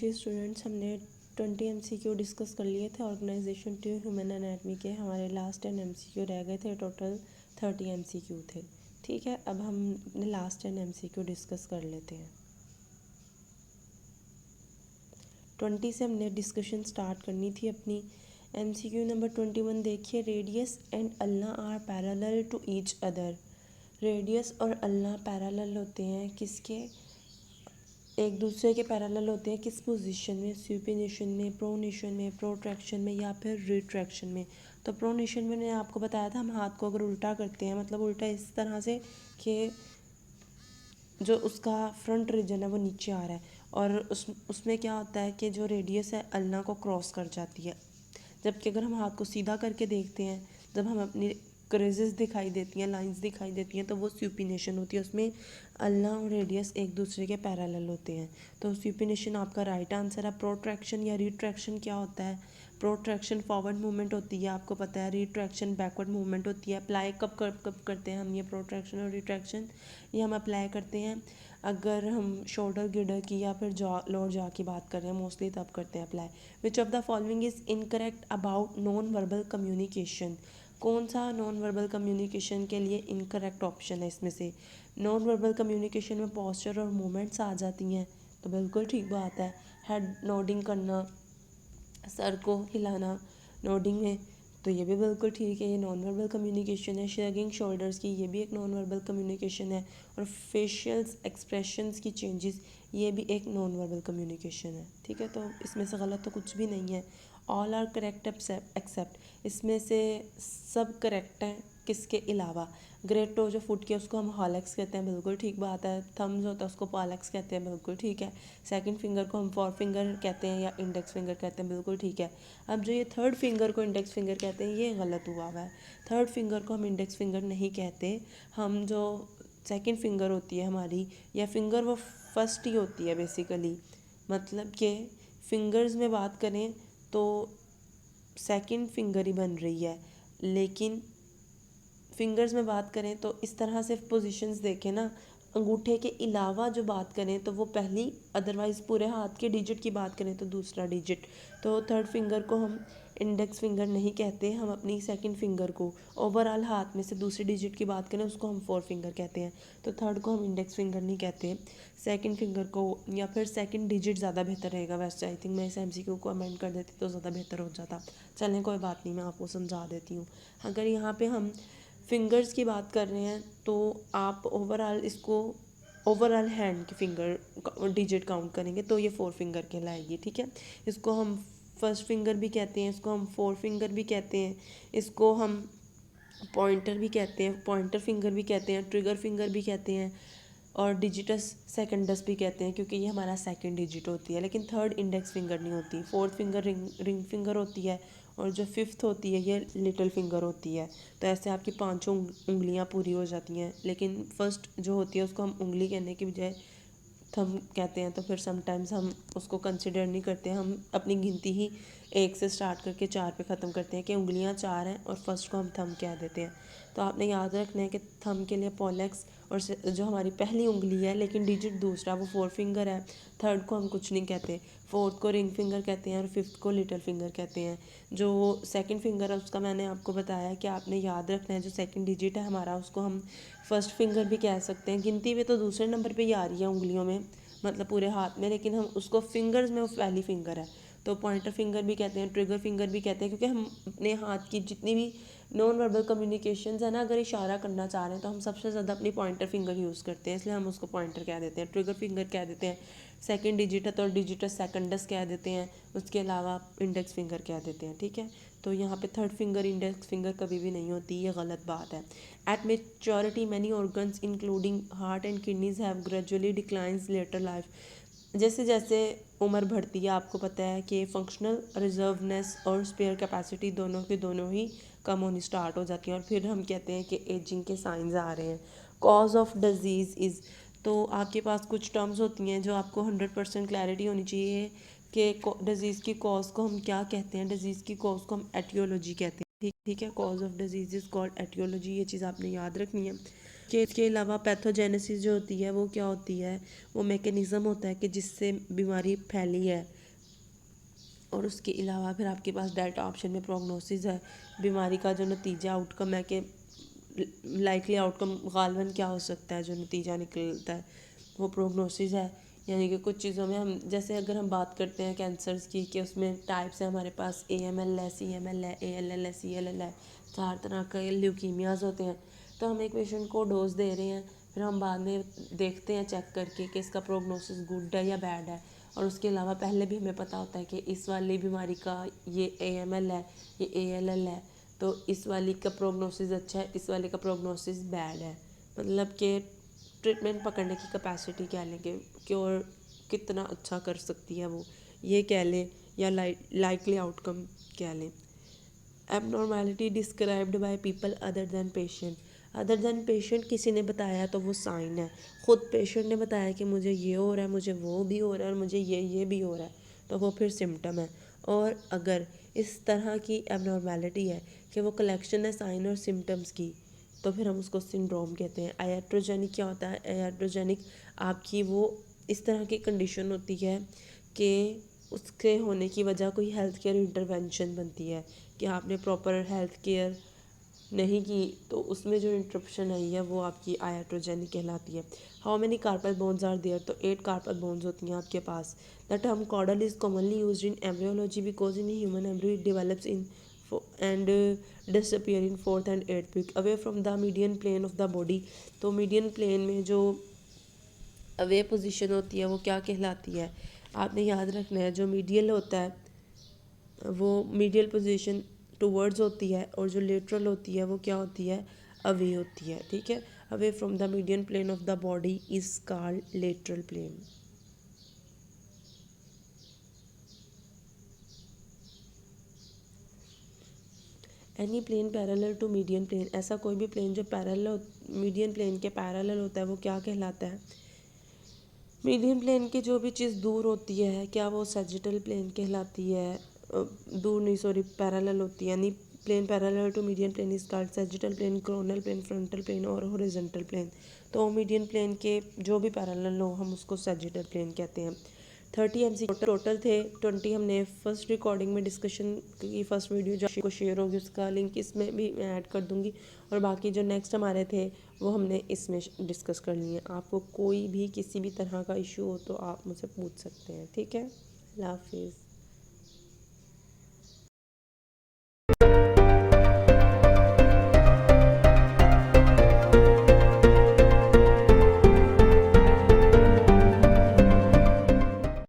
जी students, हमने 20 MCQ discuss कर लिए थे ऑर्गेनाइजेशन टू ह्यूमन एनाटमी के। हमारे लास्ट 10 MCQ रह गए थे, टोटल 30 MCQ थे। ठीक है, अब हम लास्ट 10 MCQ डिस्कस कर लेते हैं। 20 से हमने डिस्कशन स्टार्ट करनी थी अपनी। MCQ नंबर 21 देखिए, radius and ulna are parallel to each other. Radius और अल्लाह पैरेलल होते हैं, किसके? एक दूसरे के पैरेलल होते हैं। किस पोजीशन में? सुपिनेशन में, प्रोनेशन में, प्रोट्रैक्शन में या फिर रिट्रैक्शन में। तो प्रोनेशन में मैंने आपको बताया था, हम हाथ को अगर उल्टा करते हैं, मतलब उल्टा इस तरह से कि जो उसका फ्रंट रीजन है वो नीचे आ रहा है, और उसमें क्या होता है कि जो रेडियस है अल्ना को क्रॉस कर जाती है। जबकि अगर हम हाथ को सीधा करके देखते हैं, जब हम अपनी क्रेजेस दिखाई देती हैं, लाइंस दिखाई देती हैं, तो वो सुपिनेशन होती है। उसमें अल्ना और रेडियस एक दूसरे के पैरेलल होते हैं। तो सुपिनेशन आपका राइट आंसर है। प्रोट्रैक्शन या रिट्रैक्शन क्या होता है? प्रोट्रैक्शन फॉरवर्ड मूवमेंट होती है, आपको पता है। रिट्रैक्शन बैकवर्ड मूवमेंट होती है। अप्लाई कब करते हैं हम ये प्रोट्रैक्शन और रिट्रैक्शन? ये हम अप्लाई करते हैं अगर हम शोल्डर गिडर की या फिर जॉ लोअर जॉ की बात कर रहे हैं, मोस्टली तब करते हैं apply. Which of the following is incorrect about non verbal communication? कौन सा नॉन वर्बल कम्युनिकेशन के लिए इनकरेक्ट ऑप्शन है इसमें से? नॉन वर्बल कम्युनिकेशन में पोस्चर और मूवमेंट्स आ जाती हैं, तो बिल्कुल ठीक बात है। हेड नोडिंग करना, सर को हिलाना नोडिंग में, तो ये भी बिल्कुल ठीक है, ये नॉन वर्बल कम्युनिकेशन है। शेगिंग शोल्डर्स की, ये भी एक नॉन वर्बल कम्युनिकेशन है। और फेशियल एक्सप्रेशंस की चेंजेस, ये भी एक नॉन वर्बल कम्युनिकेशन है। ठीक है, तो इसमें से गलत तो कुछ भी नहीं है। ऑल आर करेक्ट एक्सेप्ट, इसमें से सब करेक्ट हैं किसके अलावा? ग्रेट टो जो फुट की उसको हम हॉलेक्स कहते हैं, बिल्कुल ठीक बात है। थम्स होता है उसको पॉलेक्स कहते हैं, बिल्कुल ठीक है। सेकंड फिंगर को हम फोर फिंगर कहते हैं या इंडेक्स फिंगर कहते हैं, बिल्कुल ठीक है। अब जो ये थर्ड फिंगर को इंडेक्स फिंगर कहते हैं, ये गलत हुआ है। थर्ड फिंगर को हम इंडेक्स फिंगर नहीं कहते। हम जो सेकंड फिंगर होती है हमारी, या फिंगर वो फर्स्ट ही होती है बेसिकली, मतलब कि फिंगर्स में बात करें तो सेकंड फिंगर ही बन रही है। लेकिन फिंगर्स में बात करें तो इस तरह से पोजीशंस देखें ना, अंगूठे के अलावा जो बात करें तो वो पहली, अदरवाइज़ पूरे हाथ के डिजिट की बात करें तो दूसरा डिजिट। तो थर्ड फिंगर को हम इंडेक्स फिंगर नहीं कहते, हम अपनी सेकंड फिंगर को, ओवरऑल हाथ में से दूसरे डिजिट की बात करें उसको हम फोर फिंगर कहते हैं। तो थर्ड को हम इंडेक्स फिंगर नहीं कहते, सेकंड फिंगर को, या फिर सेकंड डिजिट ज़्यादा बेहतर रहेगा। वैसे आई थिंक मैं इस MCQ को अमेंड कर देती तो ज़्यादा बेहतर हो जाता। चलें कोई बात नहीं, मैं आपको समझा देती हूँ। अगर यहाँ पे हम फिंगर्स की बात कर रहे हैं तो आप ओवरऑल इसको, ओवरऑल हैंड की फिंगर डिजिट काउंट करेंगे तो ये फोर फिंगर कहलाएगी। ठीक है, इसको हम फर्स्ट फिंगर भी कहते हैं, इसको हम फोर फिंगर भी कहते हैं, इसको हम पॉइंटर भी कहते हैं, पॉइंटर फिंगर भी कहते हैं, ट्रिगर फिंगर भी कहते हैं, और डिजिटस सेकंडस भी कहते हैं, क्योंकि ये हमारा सेकंड डिजिट होती है। लेकिन थर्ड इंडेक्स फिंगर नहीं होती। फोर्थ फिंगर रिंग फिंगर होती है, और जो फिफ्थ होती है ये लिटिल फिंगर होती है। तो ऐसे आपकी पांचों उंगलियां पूरी हो जाती हैं। लेकिन फर्स्ट जो होती है उसको हम उंगली कहने की बजाय थंब कहते हैं, तो फिर समटाइम्स हम उसको कंसिडर नहीं करते। हम अपनी गिनती ही एक से स्टार्ट करके चार पे ख़त्म करते हैं कि उंगलियां चार हैं, और फर्स्ट को हम थंब कह देते हैं। तो आपने याद रखना है कि थंब के लिए पॉलेक्स, और जो हमारी पहली उंगली है लेकिन डिजिट दूसरा, वो फोर फिंगर है। थर्ड को हम कुछ नहीं कहते, फोर्थ को रिंग फिंगर कहते हैं, और फिफ्थ को लिटिल फिंगर कहते हैं। जो सेकंड फिंगर है उसका मैंने आपको बताया कि आपने याद रखना है, जो सेकंड डिजिट है हमारा उसको हम फर्स्ट फिंगर भी कह सकते हैं। गिनती में तो दूसरे नंबर पे ही आ रही है उंगलियों में, मतलब पूरे हाथ में, लेकिन हम उसको फिंगर्स में वो पहली फिंगर है। तो पॉइंटर फिंगर भी कहते हैं, ट्रिगर फिंगर भी कहते हैं, क्योंकि हम अपने हाथ की जितनी भी नॉन वर्बल कम्युनिकेशंस है ना, अगर इशारा करना चाह रहे हैं तो हम सबसे ज़्यादा अपनी पॉइंटर फिंगर यूज़ करते हैं, इसलिए हम उसको पॉइंटर कह देते हैं। ट्रिगर फिंगर कह देते हैं, सेकंड डिजिट है तो डिजिटस सेकंडस कह देते हैं, उसके अलावा इंडेक्स फिंगर कह देते हैं। ठीक है, तो यहाँ पे थर्ड फिंगर इंडेक्स फिंगर कभी भी नहीं होती, ये गलत बात है। At maturity many organs including heart and kidneys have gradually declines later life. जैसे जैसे उम्र बढ़ती है, आपको पता है कि फंक्शनल रिजर्वनेस और स्पेयर कैपेसिटी दोनों की दोनों ही कम होनी स्टार्ट हो जाती हैं, और फिर हम कहते हैं कि एजिंग के साइंस आ रहे हैं। कॉज ऑफ डिजीज़ इज़, तो आपके पास कुछ टर्म्स होती हैं जो आपको 100% क्लैरिटी होनी चाहिए कि डिज़ीज़ की कॉज को हम क्या कहते हैं। डिज़ीज़ की कॉज को हम एटियोलॉजी कहते हैं। ठीक है, cause of disease is called aetiology, ये चीज़ आपने याद रखनी है। कि इसके अलावा पैथोजेनेसिस जो होती है वो क्या होती है? वो मैकेनिज़्म होता है कि जिससे बीमारी फैली है। और उसके अलावा फिर आपके पास डेल्टा ऑप्शन में प्रोग्नोसिस है, बीमारी का जो नतीजा आउटकम है कि लाइकली आउटकम गालबन क्या हो सकता है, जो नतीजा निकलता है वो प्रोग्नोसिस है। यानी कि कुछ चीज़ों में हम जैसे अगर हम बात करते हैं कैंसर्स की कि उसमें टाइप्स हैं हमारे पास, AML है, CML है, ALL है, CLL है, 4 तरह के ल्यूकीमियाज होते हैं। तो हम एक पेशेंट को डोज दे रहे हैं, फिर हम बाद में देखते हैं चेक करके कि इसका प्रोग्नोसिस गुड है या बैड है। और उसके अलावा पहले भी हमें पता होता है कि इस वाली बीमारी का ये AML है, ये ALL है, तो इस वाली का प्रोग्नोसिस अच्छा है, इस वाले का प्रोग्नोसिस बैड है। मतलब कि ट्रीटमेंट पकड़ने की कैपेसिटी कह लें कि क्योर कितना अच्छा कर सकती है वो, ये कह लें, या लाइकली आउटकम कह लें। Abnormality described by people other than patient. Other than patient किसी ने बताया तो वो साइन है, ख़ुद पेशेंट ने बताया कि मुझे ये हो रहा है, मुझे वो भी हो रहा है और मुझे ये भी हो रहा है, तो वो फिर सिम्टम है। और अगर इस तरह की एबनॉर्मेलिटी है कि वो कलेक्शन है साइन और सिम्टम्स की, तो फिर हम उसको सिंड्रोम कहते हैं। आयाट्रोजेनिक क्या होता है? आयाट्रोजेनिक आपकी वो इस तरह की कंडीशन होती है कि उसके होने की वजह कोई हेल्थ केयर इंटरवेंशन बनती है कि आपने प्रॉपर हेल्थ केयर नहीं की, तो उसमें जो इंटरप्शन आई है वो आपकी आयाट्रोजेनिक कहलाती है। How many carpal bones are there? तो 8 कार्पल बोन्स होती हैं आपके पास। The term chordal is commonly used in embryology because in human embryo it develops in and disappear in 4th and 8th week away from the median plane of the body। तो median plane में जो away position होती है वो क्या कहलाती है? आपने याद रखना है, जो मीडियल होता है वो मीडियल पोजीशन टूवर्ड्स होती है और जो लेटरल होती है वो क्या होती है? अवे होती है। ठीक है, away from the median plane of the body is called lateral plane. Any plane parallel to median plane, ऐसा कोई भी प्लेन जो पैरेलल मीडियन प्लेन के पैरेलल होता है वो क्या कहलाता है? मीडियन प्लेन की जो भी चीज़ दूर होती है क्या वो सैजिटल प्लेन कहलाती है? दूर नहीं, सॉरी, पैरेलल होती है। यानी plane parallel to median plane is called sagittal plane, coronal plane, frontal plane और हॉरिजॉन्टल प्लेन। तो मीडियन प्लेन के जो भी पैरेलल हो हम उसको सैजिटल प्लेन कहते हैं। 30 MCQ टोटल थे, 20 हमने फर्स्ट रिकॉर्डिंग में डिस्कशन की, फर्स्ट वीडियो जो आपको शेयर होगी उसका लिंक इसमें भी मैं ऐड कर दूंगी, और बाकी जो नेक्स्ट हमारे थे वो हमने इसमें डिस्कस कर लिए। आपको कोई भी किसी भी तरह का इशू हो तो आप मुझसे पूछ सकते हैं। ठीक है, अल्लाह हाफिज़।